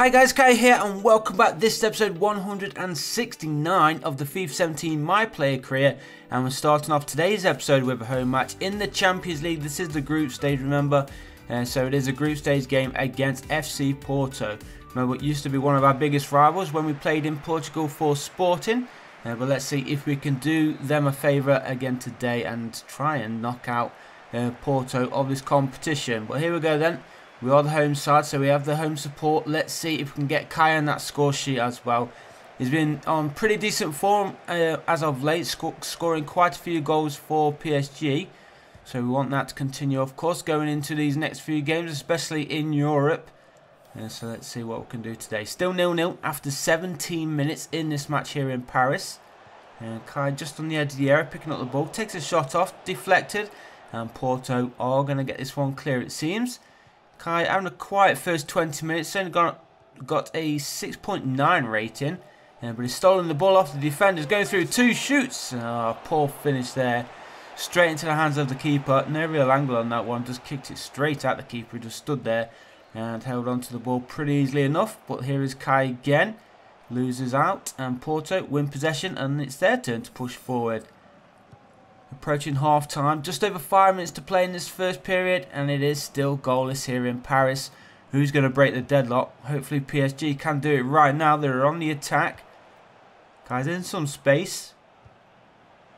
Hi guys, Kai here and welcome back. This is episode 169 of the FIFA 17 My Player career, and we're starting off today's episode with a home match in the Champions League. This is the group stage, remember, so it is a group stage game against FC Porto. Remember, it used to be one of our biggest rivals when we played in Portugal for Sporting, but let's see if we can do them a favour again today and try and knock out Porto of this competition. But here we go then. We are the home side, so we have the home support. Let's see if we can get Kai on that score sheet as well. He's been on pretty decent form as of late, scoring quite a few goals for PSG. So we want that to continue, of course, going into these next few games, especially in Europe. So let's see what we can do today. Still 0-0 after 17 minutes in this match here in Paris. Kai just on the edge of the area, picking up the ball, takes a shot off, deflected. And Porto are going to get this one clear, it seems. Kai having a quiet first 20 minutes, only got a 6.9 rating, but he's stolen the ball off the defenders, going through two shoots. Poor finish there, straight into the hands of the keeper. No real angle on that one, just kicked it straight at the keeper, who just stood there and held on to the ball pretty easily enough. But here is Kai again, loses out, and Porto win possession, and it's their turn to push forward. Approaching half time, just over 5 minutes to play in this first period, and it is still goalless here in Paris. Who's going to break the deadlock? Hopefully PSG can do it right now. They're on the attack. Kai's in some space.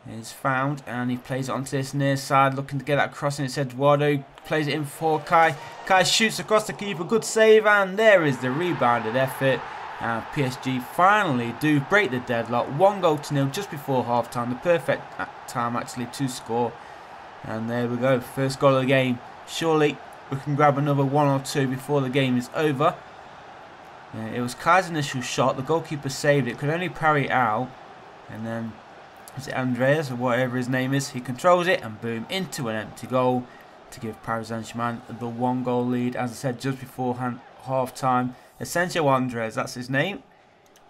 He's found, and he plays it onto this near side, looking to get that cross, and it's Eduardo. Plays it in for Kai. Kai shoots across the keeper, good save, and there is the rebounded effort. And PSG finally do break the deadlock. 1-0 just before half time. The perfect time actually to score. And there we go. First goal of the game. Surely we can grab another one or two before the game is over. It was Kai's initial shot. The goalkeeper saved it. Could only parry it out. And then is it Andreas or whatever his name is? He controls it and boom, into an empty goal to give Paris Saint-Germain the 1-goal lead. As I said, just before half time. Asensio Andres, that's his name.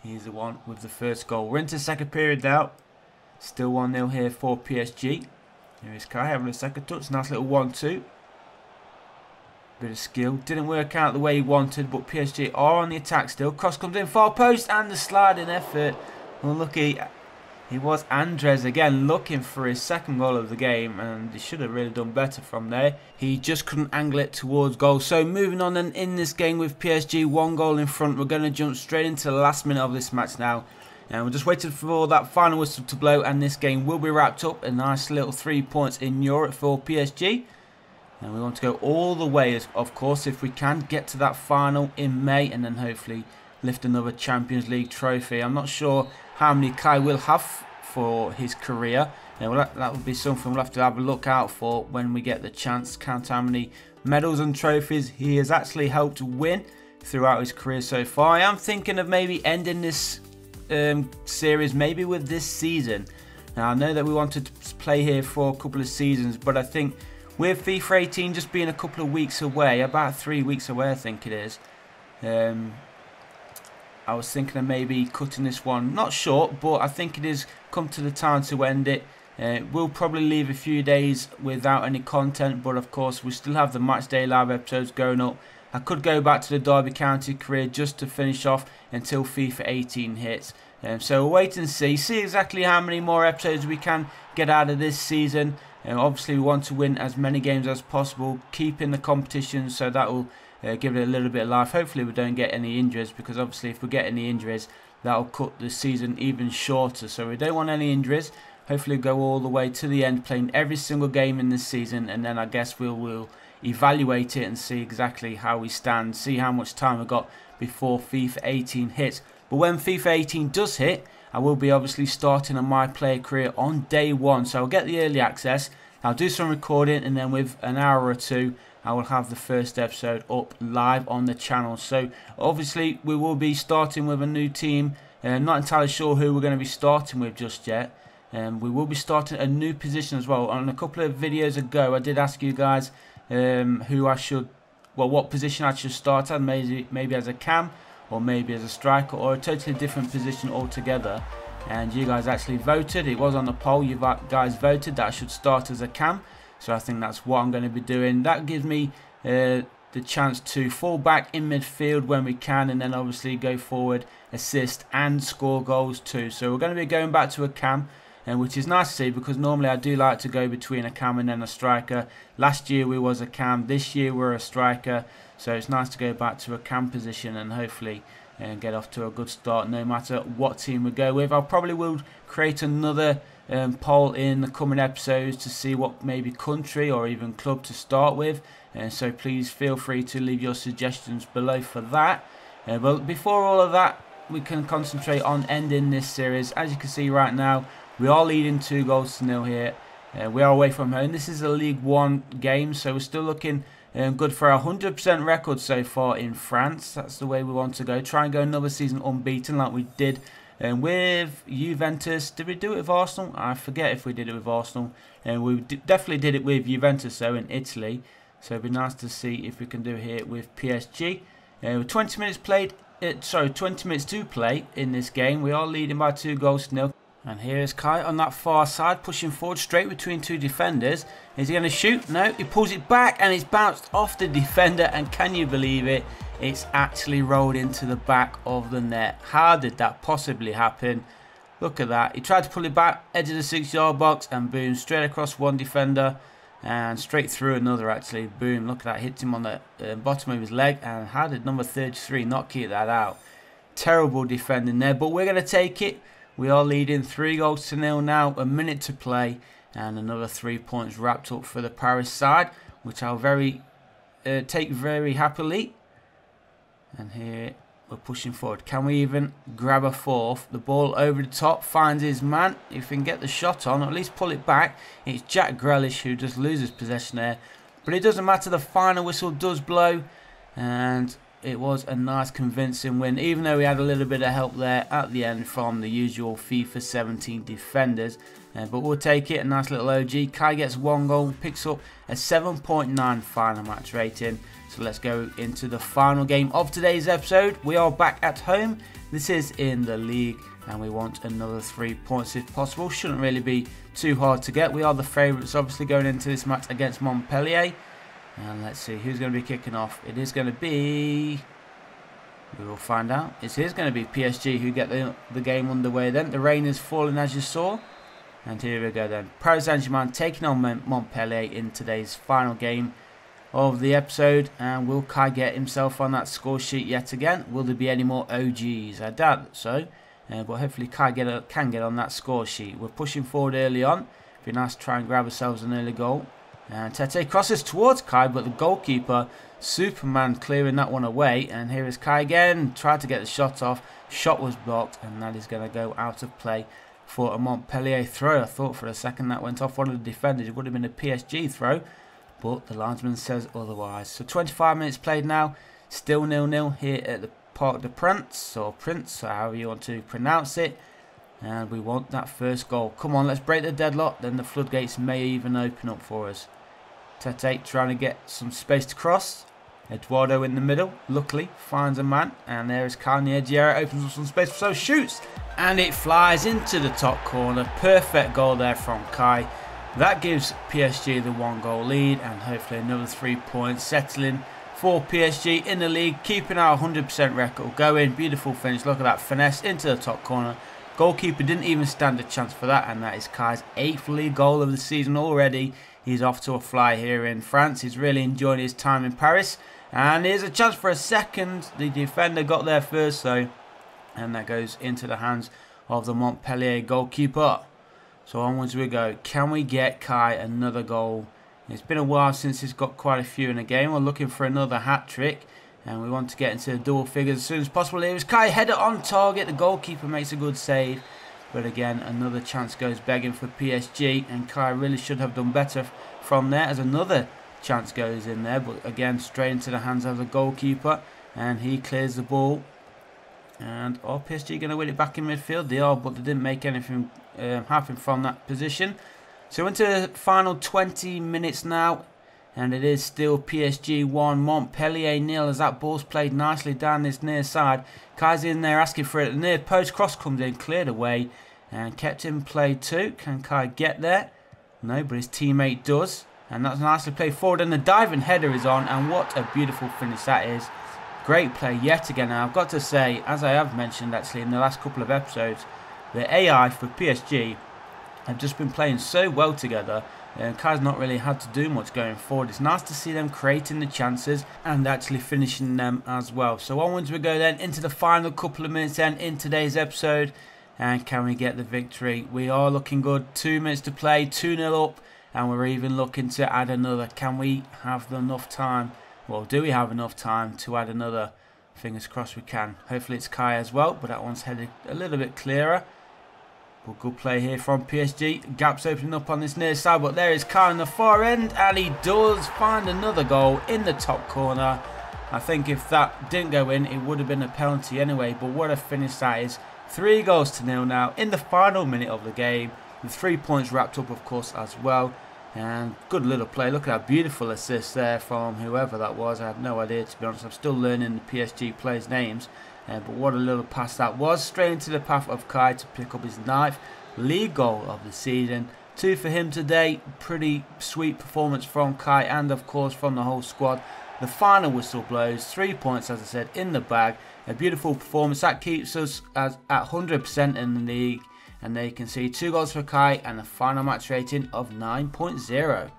He's the one with the first goal. We're into the second period now. Still 1-0 here for PSG. Here is Kai having a second touch. Nice little 1-2. Bit of skill. Didn't work out the way he wanted, but PSG are on the attack still. Cross comes in, far post, and the sliding effort. Unlucky. He was Andres again looking for his second goal of the game, and he should have really done better from there. He just couldn't angle it towards goal. So moving on then in this game with PSG, 1 goal in front. We're going to jump straight into the last minute of this match now. And we're just waiting for that final whistle to blow, and this game will be wrapped up. A nice little 3 points in Europe for PSG. And we want to go all the way, of course, if we can get to that final in May, and then hopefully lift another Champions League trophy. I'm not sure how many Kai will have for his career. That would be something we'll have to have a look out for when we get the chance. Count how many medals and trophies he has actually helped win throughout his career so far. I am thinking of maybe ending this series maybe with this season. Now I know that we wanted to play here for a couple of seasons, but I think with FIFA 18 just being a couple of weeks away, about 3 weeks away I think it is, I was thinking of maybe cutting this one, not short, but I think it is come to the time to end it. We'll probably leave a few days without any content, but of course we still have the Matchday Live episodes going up. I could go back to the Derby County career just to finish off until FIFA 18 hits. So we'll wait and see exactly how many more episodes we can get out of this season. Obviously we want to win as many games as possible, keep in the competition, so that will give it a little bit of life. Hopefully we don't get any injuries, because obviously if we get any injuries that will cut the season even shorter. So we don't want any injuries. Hopefully go all the way to the end, playing every single game in this season, and then I guess we'll evaluate it and see exactly how we stand, see how much time we've got before FIFA 18 hits. But when FIFA 18 does hit, I will be obviously starting a My Player career on day 1. So I'll get the early access, I'll do some recording, and then with an hour or two I will have the first episode up live on the channel. So obviously we will be starting with a new team. Not entirely sure who we're going to be starting with just yet. We will be starting a new position as well. On a couple of videos ago I did ask you guys what position I should start at. Maybe as a cam, or maybe as a striker, or a totally different position altogether. And you guys actually voted. It was on the poll. You guys voted that I should start as a cam. So I think that's what I'm going to be doing. That gives me the chance to fall back in midfield when we can, and then obviously go forward, assist and score goals too. So we're going to be going back to a cam, and which is nice to see, because normally I do like to go between a cam and then a striker. Last year we was a cam, this year we're a striker, so it's nice to go back to a cam position and hopefully get off to a good start no matter what team we go with. I probably will create another poll in the coming episodes to see what maybe country or even club to start with, and so please feel free to leave your suggestions below for that. But before all of that, we can concentrate on ending this series. As you can see right now, we are leading 2-0 here. We are away from home. This is a League 1 game, so we're still looking good for a 100% record so far in France. That's the way we want to go. Try and go another season unbeaten like we did with Juventus. Did we do it with Arsenal? I forget if we did it with Arsenal. We definitely did it with Juventus though in Italy. So it'd be nice to see if we can do it here with PSG. 20 minutes played. 20 minutes to play in this game. We are leading by 2-0. And here is Kai on that far side, pushing forward straight between two defenders. Is he going to shoot? No, he pulls it back and it's bounced off the defender. And can you believe it? It's actually rolled into the back of the net. How did that possibly happen? Look at that. He tried to pull it back, edge of the 6-yard box, and boom, straight across one defender and straight through another actually. Boom, look at that. Hits him on the bottom of his leg. And how did number 33 not keep that out? Terrible defending there, but we're going to take it. We are leading 3-0 now, a minute to play, and another 3 points wrapped up for the Paris side, which I'll take very happily. And here we're pushing forward. Can we even grab a fourth? The ball over the top, finds his man. If we can get the shot on, or at least pull it back. It's Jack Grealish who just loses possession there. But it doesn't matter, the final whistle does blow, and it was a nice convincing win, even though we had a little bit of help there at the end from the usual FIFA 17 defenders. But we'll take it, a nice little OG. Kai gets 1 goal, picks up a 7.9 final match rating. So let's go into the final game of today's episode. We are back at home. This is in the league, and we want another 3 points if possible. Shouldn't really be too hard to get. We are the favourites, obviously, going into this match against Montpellier. And let's see who's going to be kicking off. It is going to be... we will find out. It is going to be PSG who get the game underway then. The rain is falling as you saw. And here we go then. Paris Saint-Germain taking on Montpellier in today's final game of the episode. And will Kai get himself on that score sheet yet again? Will there be any more OGs? I doubt so. But hopefully Kai can get on that score sheet. We're pushing forward early on. It'd be nice to try and grab ourselves an early goal. And Tete crosses towards Kai, but the goalkeeper, Superman, clearing that one away. And here is Kai again. Tried to get the shot off. Shot was blocked, and that is going to go out of play for a Montpellier throw. I thought for a second that went off one of the defenders. It would have been a PSG throw, but the linesman says otherwise. So 25 minutes played now. Still 0-0 here at the Parc des Princes, or Prince, or however you want to pronounce it. And we want that first goal. Come on, let's break the deadlock. Then the floodgates may even open up for us. Tete trying to get some space to cross. Eduardo in the middle. Luckily, finds a man. And there is Kai on the edge. Opens up some space. So shoots. And it flies into the top corner. Perfect goal there from Kai. That gives PSG the 1-goal lead. And hopefully another 3 points. Settling for PSG in the league. Keeping our 100% record going. Beautiful finish. Look at that finesse into the top corner. Goalkeeper didn't even stand a chance for that, and that is Kai's 8th league goal of the season already. He's off to a fly here in France. He's really enjoying his time in Paris. And here's a chance for a second. The defender got there first though, and that goes into the hands of the Montpellier goalkeeper. So onwards we go. Can we get Kai another goal? It's been a while since he's got quite a few in a game. We're looking for another hat-trick. And we want to get into the double figures as soon as possible. Here is Kai, header on target. The goalkeeper makes a good save. But again, another chance goes begging for PSG. And Kai really should have done better from there, as another chance goes in there. But again, straight into the hands of the goalkeeper. And he clears the ball. And are PSG going to win it back in midfield? They are, but they didn't make anything happen from that position. So into the final 20 minutes now. And it is still PSG 1, Montpellier 0, as that ball's played nicely down this near side. Kai's in there asking for it. The near post cross comes in, cleared away, and kept in play too. Can Kai get there? No, but his teammate does. And that's nicely played forward, and the diving header is on, and what a beautiful finish that is. Great play yet again. And I've got to say, as I have mentioned actually in the last couple of episodes, the AI for PSG have just been playing so well together, and Kai's not really had to do much going forward. It's nice to see them creating the chances and actually finishing them as well. So onwards we go then into the final couple of minutes then in today's episode. And can we get the victory? We are looking good. 2 minutes to play, 2-0 up, and we're even looking to add another. Can we have enough time? Well, do we have enough time to add another? Fingers crossed we can. Hopefully it's Kai as well, but that one's headed a little bit clearer. But good play here from PSG. Gaps opening up on this near side, but there is Kai on the far end, and he does find another goal in the top corner. I think if that didn't go in, it would have been a penalty anyway, but what a finish that is. 3 goals to 0 now in the final minute of the game, with 3 points wrapped up of course as well. And good little play. Look at that beautiful assist there from whoever that was. I have no idea, to be honest. I'm still learning the PSG players' names. But what a little pass that was. Straight into the path of Kai to pick up his 9th league goal of the season. 2 for him today. Pretty sweet performance from Kai and of course from the whole squad. The final whistle blows. 3 points, as I said, in the bag. A beautiful performance. That keeps us at 100% in the league. And there you can see 2 goals for Kai and a final match rating of 9.0.